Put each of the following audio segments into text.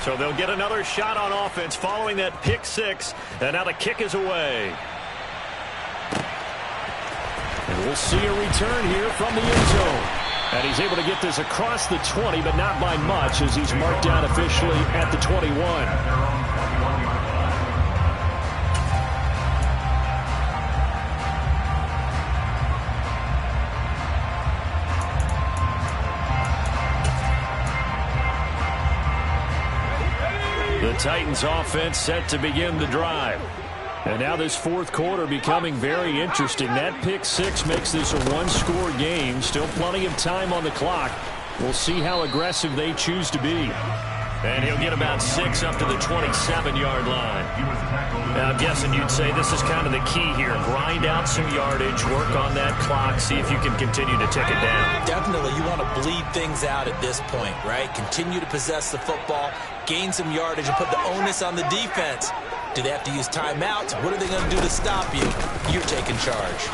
So they'll get another shot on offense following that pick six. And now the kick is away. And we'll see a return here from the end zone. And he's able to get this across the 20, but not by much as he's marked down officially at the 21. The Titans offense set to begin the drive. And now this fourth quarter becoming very interesting. That pick six makes this a one-score game. Still plenty of time on the clock. We'll see how aggressive they choose to be. And he'll get about 6 up to the 27-yard line. Now, I'm guessing you'd say this is kind of the key here. Grind out some yardage, work on that clock, see if you can continue to tick it down. Definitely, you want to bleed things out at this point, right? Continue to possess the football, gain some yardage, and put the onus on the defense. Do they have to use timeouts? What are they going to do to stop you? You're taking charge.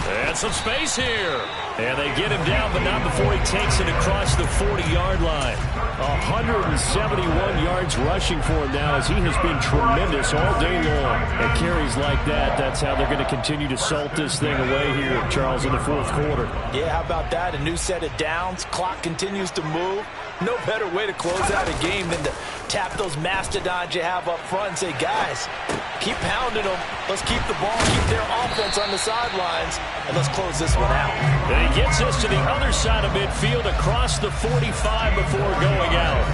And some space here. And they get him down, but not before he takes it across the 40-yard line. 171 yards rushing for him now as he has been tremendous all day long. At carries like that, that's how they're going to continue to salt this thing away here, Charles, in the fourth quarter. Yeah, how about that? A new set of downs. Clock continues to move. No better way to close out a game than to tap those mastodons you have up front and say, guys, keep pounding them. Let's keep the ball, keep their offense on the sidelines, and let's close this one out. And he gets us to the other side of midfield across the 45 before going out.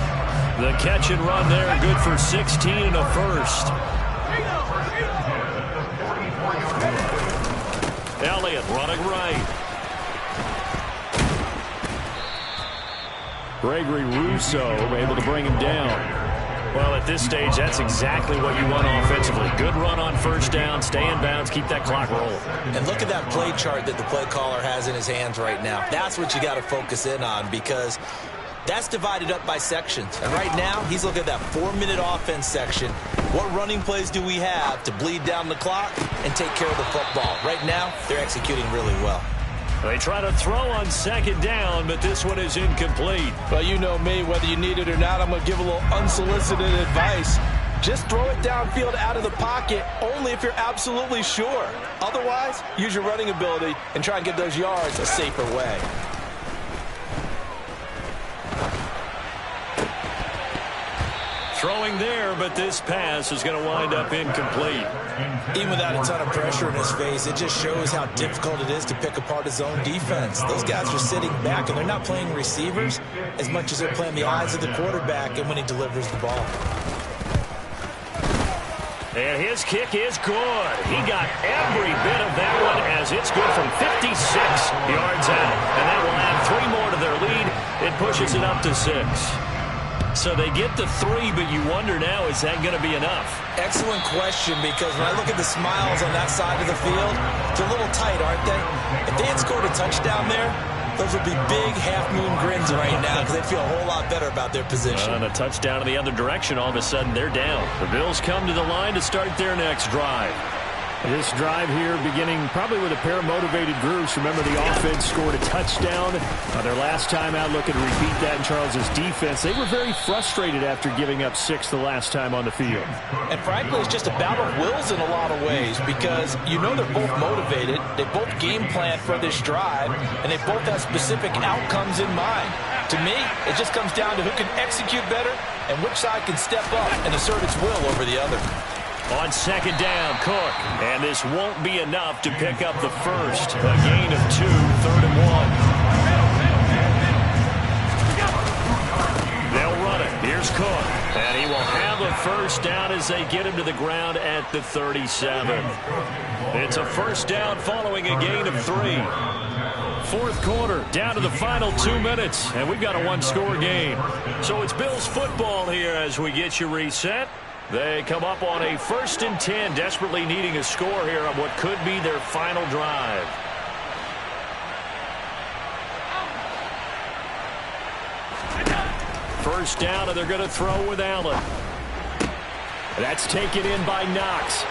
The catch and run there, good for 16 and a first. Elliott running right. Gregory Rousseau able to bring him down. Well, at this stage, that's exactly what you want offensively. Good run on first down, stay in bounds, keep that clock rolling. And look at that play chart that the play caller has in his hands right now. That's what you got to focus in on because that's divided up by sections. And right now, he's looking at that 4-minute offense section. What running plays do we have to bleed down the clock and take care of the football? Right now, they're executing really well. They try to throw on second down, but this one is incomplete. Well, you know me, whether you need it or not, I'm going to give a little unsolicited advice. Just throw it downfield out of the pocket only if you're absolutely sure. Otherwise, use your running ability and try and get those yards a safer way. Throwing there, but this pass is going to wind up incomplete. Even without a ton of pressure in his face, it just shows how difficult it is to pick apart his own defense. Those guys are sitting back, and they're not playing receivers as much as they're playing the eyes of the quarterback and when he delivers the ball. And his kick is good. He got every bit of that one as it's good from 56 yards out. And that will add 3 more to their lead. It pushes it up to 6. So they get the 3, but you wonder now, is that going to be enough? Excellent question, because when I look at the smiles on that side of the field, they're a little tight, aren't they? If they had scored a touchdown there, those would be big half-moon grins right now because they feel a whole lot better about their position. And a touchdown in the other direction, all of a sudden they're down. The Bills come to the line to start their next drive. This drive here beginning probably with a pair of motivated groups. Remember, the offense scored a touchdown. Their last time out, looking to repeat that in Charles's defense. They were very frustrated after giving up 6 the last time on the field. And frankly, it's just a battle of wills in a lot of ways because you know they're both motivated. They both game plan for this drive, and they both have specific outcomes in mind. To me, it just comes down to who can execute better and which side can step up and assert its will over the other. On second down, Cook. And this won't be enough to pick up the first. A gain of 2, 3rd and 1. They'll run it. Here's Cook. And he will have a first down as they get him to the ground at the 37. It's a first down following a gain of 3. Fourth quarter, down to the final 2 minutes. And we've got a one-score game. So it's Bills football here as we get you reset. They come up on a 1st and 10, desperately needing a score here on what could be their final drive. First down, and they're going to throw with Allen. That's taken in by Knox.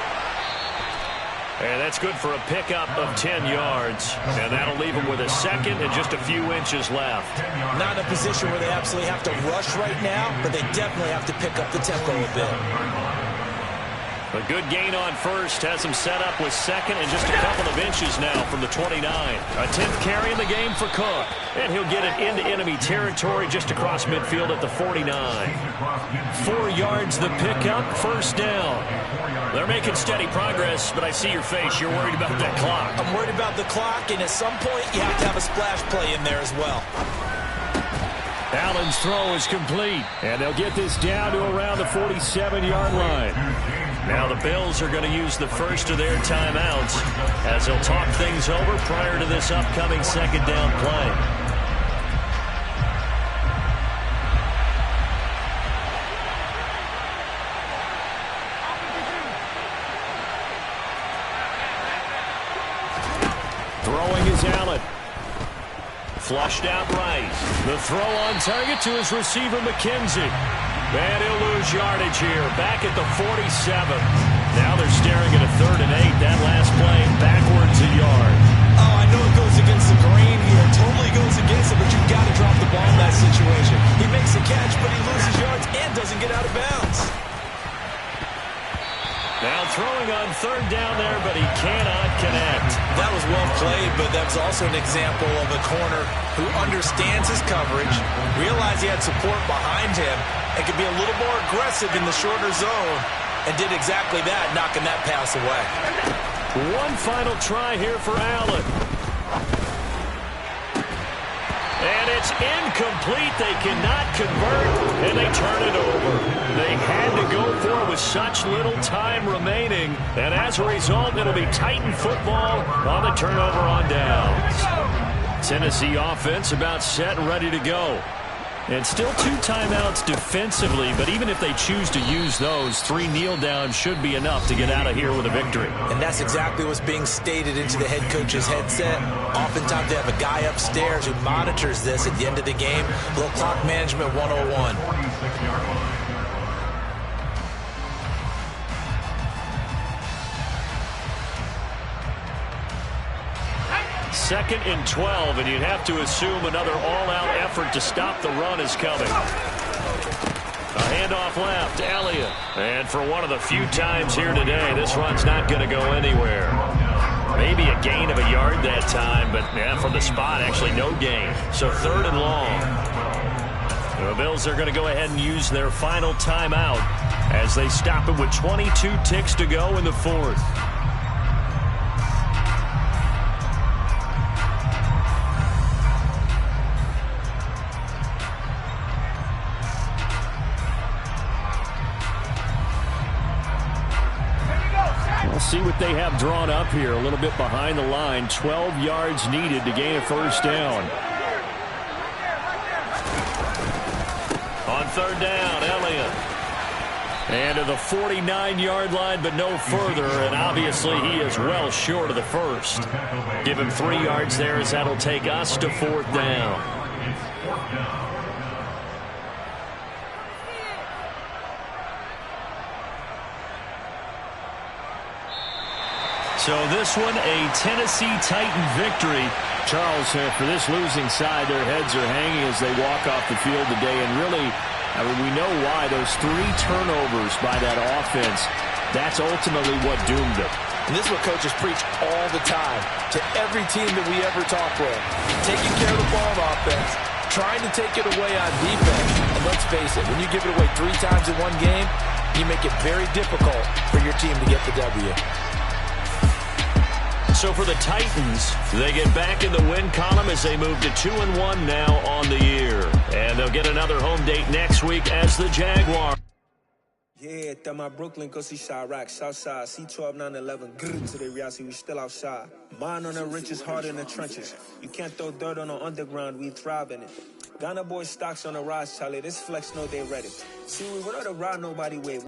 And that's good for a pickup of 10 yards. And that'll leave them with a second and just a few inches left. Not in a position where they absolutely have to rush right now, but they definitely have to pick up the tempo a bit. A good gain on first has him set up with second and just a couple of inches now from the 29. A 10th carry in the game for Cook. And he'll get it into enemy territory just across midfield at the 49. 4 yards the pickup, first down. They're making steady progress, but I see your face. You're worried about that clock. I'm worried about the clock, and at some point you have to have a splash play in there as well. Allen's throw is complete, and they'll get this down to around the 47-yard line. Now the Bills are going to use the first of their timeouts as they'll talk things over prior to this upcoming second down play. Throwing is Allen. Flushed out right. The throw on target to his receiver, McKenzie. And he'll lose yardage here. Back at the 47. Now they're staring at a 3rd and 8. That last play backwards a yard. Oh, I know it goes against the grain here. It totally goes against it, but you've got to drop the ball in that situation. He makes a catch, but he loses yards and doesn't get out of bounds. Now throwing on 3rd down there, but he cannot connect. That was well played, but that's also an example of a corner who understands his coverage, realized he had support behind him, and could be a little more aggressive in the shorter zone, and did exactly that, knocking that pass away. One final try here for Allen. And it's incomplete. They cannot convert, and they turn it over. They had to go for it with such little time remaining, and as a result, it'll be Titan football on the turnover on downs. Tennessee offense about set and ready to go. And still 2 timeouts defensively, but even if they choose to use those, 3 kneel downs should be enough to get out of here with a victory. And that's exactly what's being stated into the head coach's headset. Oftentimes they have a guy upstairs who monitors this at the end of the game. A little clock management 101. 2nd and 12, and you'd have to assume another all-out effort to stop the run is coming. A handoff left, Elliott. And for one of the few times here today, this run's not going to go anywhere. Maybe a gain of a yard that time, but from the spot, actually no gain. So 3rd and long. The Bills are going to go ahead and use their final timeout as they stop it with 22 ticks to go in the 4th. See what they have drawn up here. A little bit behind the line. 12 yards needed to gain a first down. On 3rd down, Elliott. And to the 49-yard line, but no further. And obviously he is well short of the first. Give him 3 yards there as that'll take us to 4th down. So this one, a Tennessee Titan victory. Charles, for this losing side, their heads are hanging as they walk off the field today. And really, we know why. Those 3 turnovers by that offense, that's ultimately what doomed them. And this is what coaches preach all the time to every team that we ever talk with. Taking care of the ball on offense, trying to take it away on defense. And let's face it, when you give it away 3 times in one game, you make it very difficult for your team to get the W. So for the Titans, they get back in the win column as they move to 2-1 now on the year. And they'll get another home date next week as the Jaguars. Yeah, that my Brooklyn, go see Chirac, Southside, C12, 911, grrr, to the reality, we still outside. Mine on the riches, hard in the trenches. You can't throw dirt on the underground, we thrive in it. Ghana boy stocks on the rise, Charlie, this flex know they ready. See, we without a ride, nobody wait.